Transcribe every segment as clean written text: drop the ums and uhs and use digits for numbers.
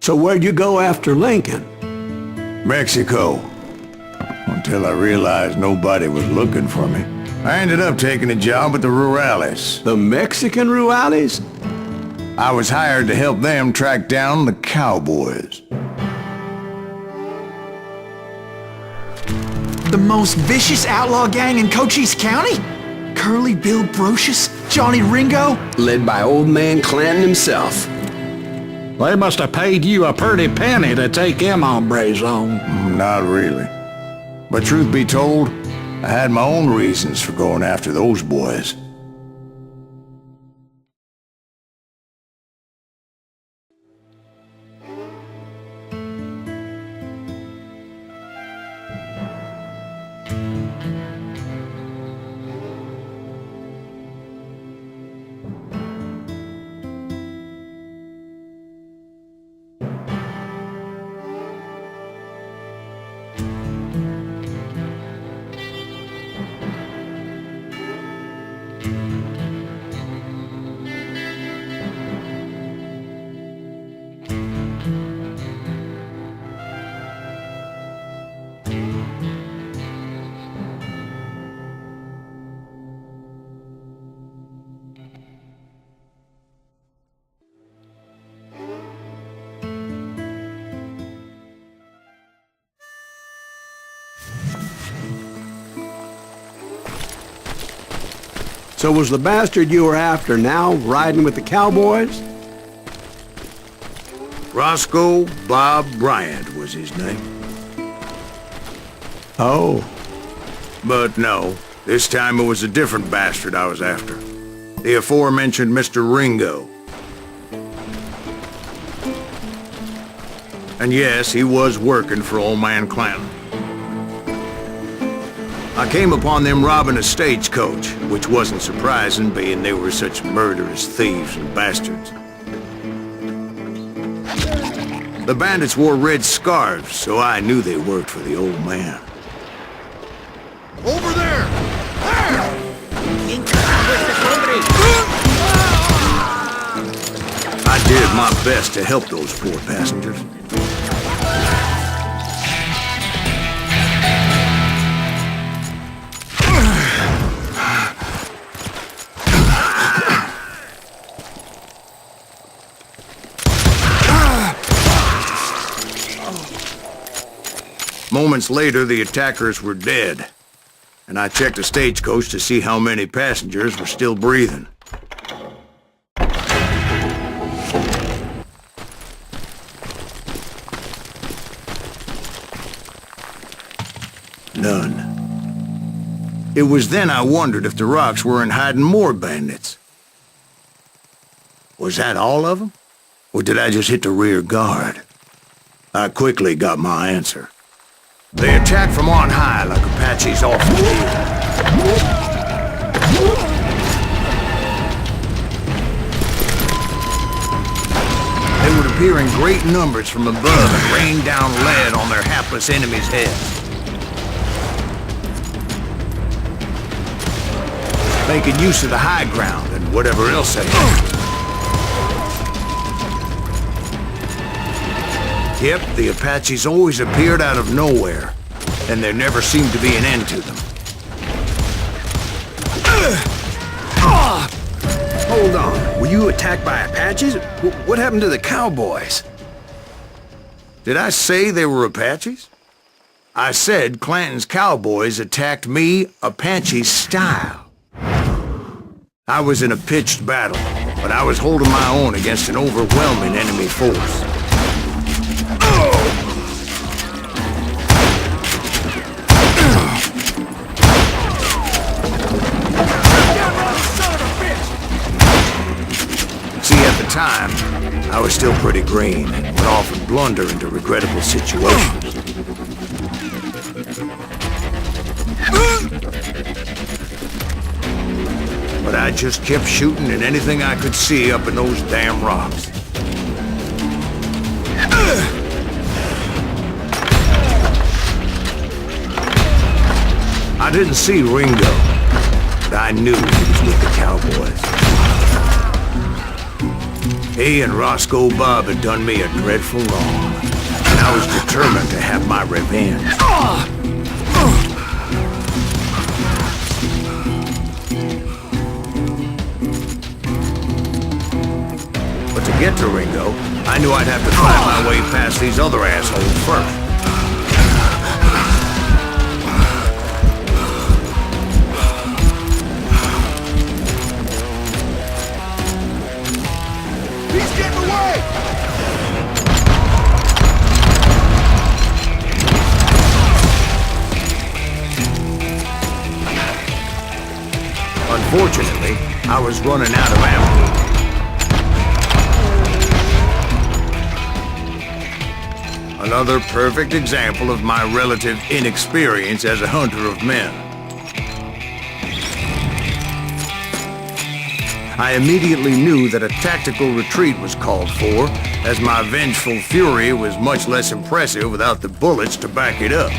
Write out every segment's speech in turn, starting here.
So where'd you go after Lincoln? Mexico. Until I realized nobody was looking for me. I ended up taking a job at the Rurales. The Mexican Rurales? I was hired to help them track down the cowboys. The most vicious outlaw gang in Cochise County? Curly Bill Brocious? Johnny Ringo? Led by old man Clanton himself. They must have paid you a pretty penny to take them hombres on. Not really. But truth be told, I had my own reasons for going after those boys. So was the bastard you were after now riding with the cowboys? Roscoe Bob Bryant was his name. Oh. But no, this time it was a different bastard I was after. The aforementioned Mr. Ringo. And yes, he was working for old man Clanton. I came upon them robbing a stagecoach, which wasn't surprising, being they were such murderous thieves and bastards. The bandits wore red scarves, so I knew they worked for the old man. Over there! I did my best to help those poor passengers. Moments later, the attackers were dead, and I checked the stagecoach to see how many passengers were still breathing. None. It was then I wondered if the rocks weren't hiding more bandits. Was that all of them? Or did I just hit the rear guard? I quickly got my answer. They attacked from on high like Apaches often do. They would appear in great numbers from above and rain down lead on their hapless enemies' heads. Making use of the high ground and whatever else they had. Yep, the Apaches always appeared out of nowhere, and there never seemed to be an end to them. Hold on. Were you attacked by Apaches? What happened to the cowboys? Did I say they were Apaches? I said Clanton's cowboys attacked me Apache style. I was in a pitched battle, but I was holding my own against an overwhelming enemy force. See, at the time, I was still pretty green and would often blunder into regrettable situations. But I just kept shooting at anything I could see up in those damn rocks. I didn't see Ringo, but I knew he was with the cowboys. He and Roscoe Bob had done me a dreadful wrong, and I was determined to have my revenge. But to get to Ringo, I knew I'd have to find my way past these other assholes first. He's getting away! Unfortunately, I was running out of ammo. Another perfect example of my relative inexperience as a hunter of men. I immediately knew that a tactical retreat was called for, as my vengeful fury was much less impressive without the bullets to back it up.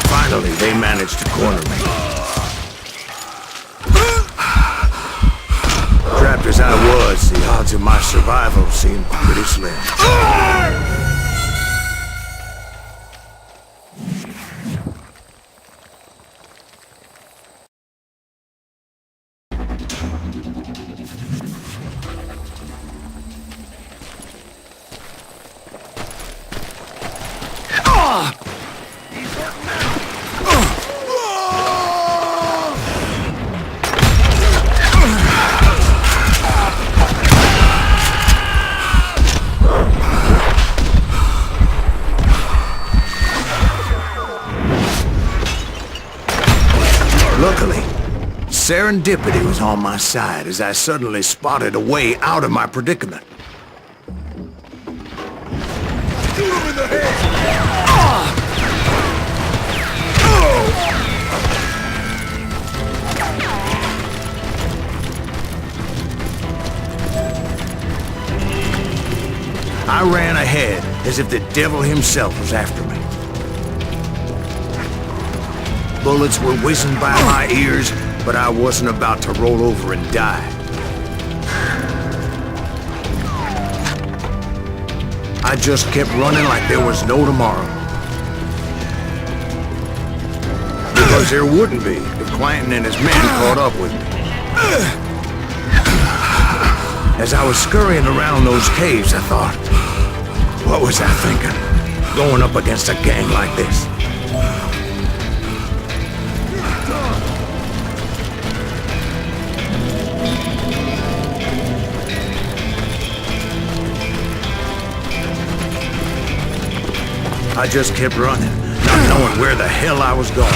Finally, they managed to corner me. Trapped as I was, the odds of my survival seemed pretty slim. Luckily, serendipity was on my side as I suddenly spotted a way out of my predicament. Shoot him in the head! I ran ahead as if the devil himself was after me. Bullets were whizzing by my ears, but I wasn't about to roll over and die. I just kept running like there was no tomorrow. Because there wouldn't be if Clanton and his men caught up with me. As I was scurrying around those caves, I thought, what was I thinking? Going up against a gang like this? I just kept running, not knowing where the hell I was going.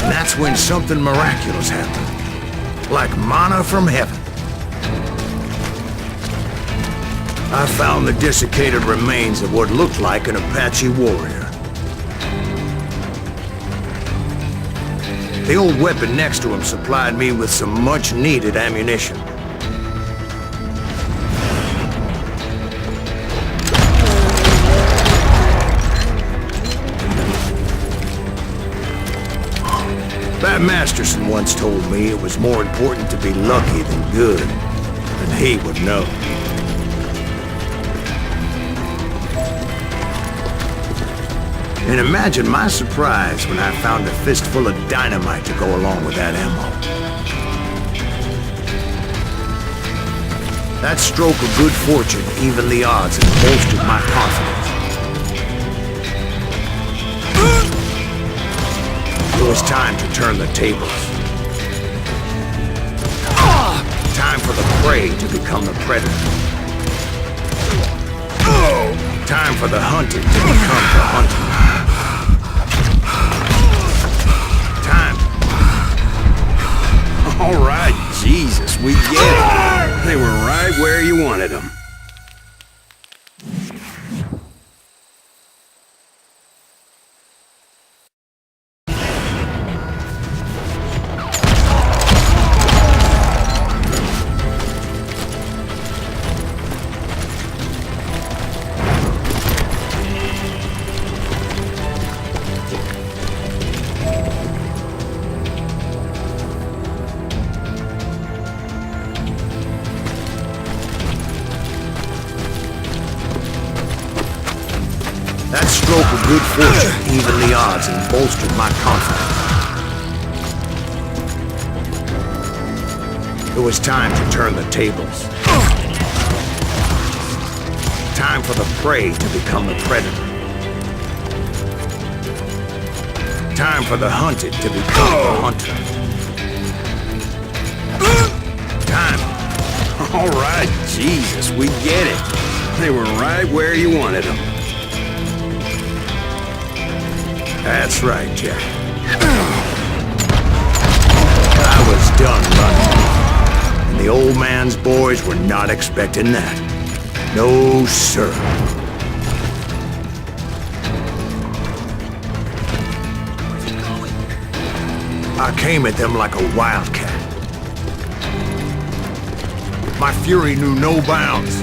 That's when something miraculous happened. Like manna from heaven. I found the desiccated remains of what looked like an Apache warrior. The old weapon next to him supplied me with some much-needed ammunition. That Masterson once told me it was more important to be lucky than good, and he would know. And imagine my surprise when I found a fistful of dynamite to go along with that ammo. That stroke of good fortune evened the odds and bolstered my confidence. It was time to turn the tables. Time for the prey to become the predator. Time for the hunted to become the hunted. Time. All right, Jesus, we get it. They were right where you wanted them. That stroke of good fortune evened the odds and bolstered my confidence. It was time to turn the tables. Time for the prey to become the predator. Time for the hunted to become the hunter. Time. All right, Jesus, we get it. They were right where you wanted them. That's right, Jack. I was done running. And the old man's boys were not expecting that. No, sir. I came at them like a wildcat. My fury knew no bounds.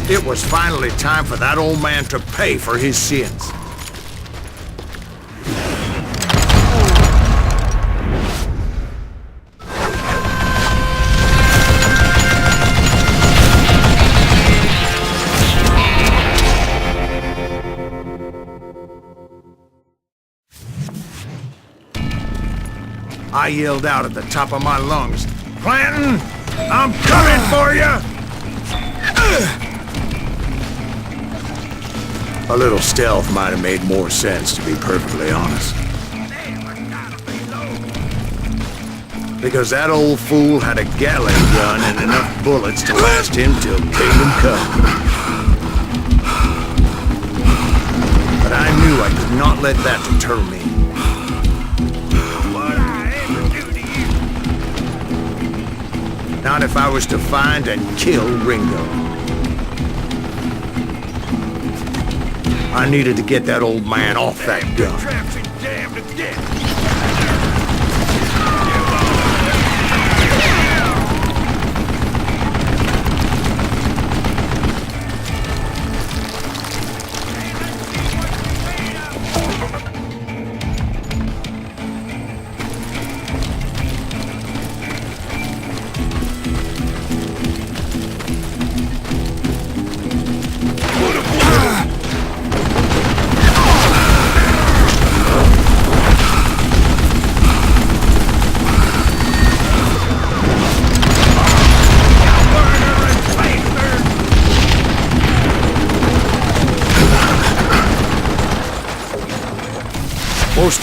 It was finally time for that old man to pay for his sins. I yelled out at the top of my lungs, "Clanton, I'm coming for you!" A little stealth might have made more sense, to be perfectly honest. Because that old fool had a Gatling gun and enough bullets to last him till kingdom come. But I knew I could not let that deter me. Not if I was to find and kill Ringo. I needed to get that old man off that gun.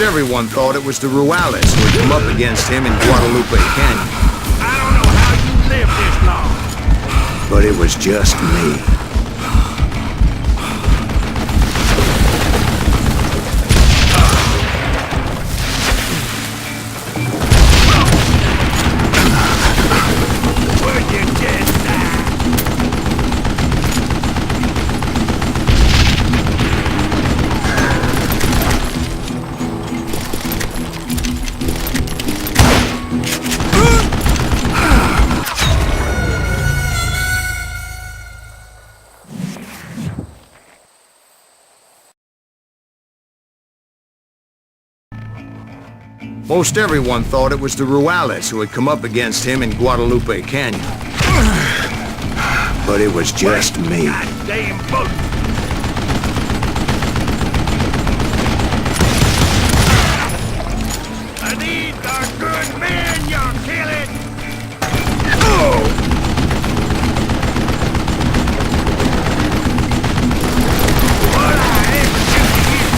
Most everyone thought it was the Ruales who had come up against him in Guadalupe Canyon. I don't know how you lived this long. But it was just me. Would you just die? Most everyone thought it was the Ruales who had come up against him in Guadalupe Canyon. But it was just me. Goddamn bullet. These are good men you're killing. What I ever do to you?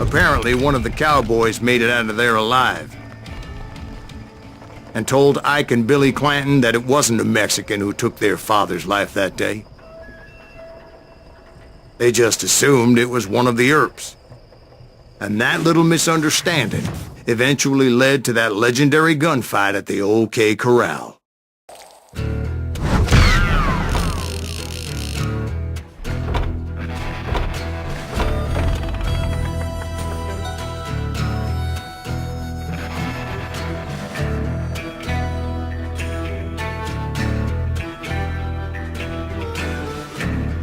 Apparently, one of the cowboys made it out of there alive and told Ike and Billy Clanton that it wasn't a Mexican who took their father's life that day. They just assumed it was one of the Earps. And that little misunderstanding eventually led to that legendary gunfight at the OK Corral.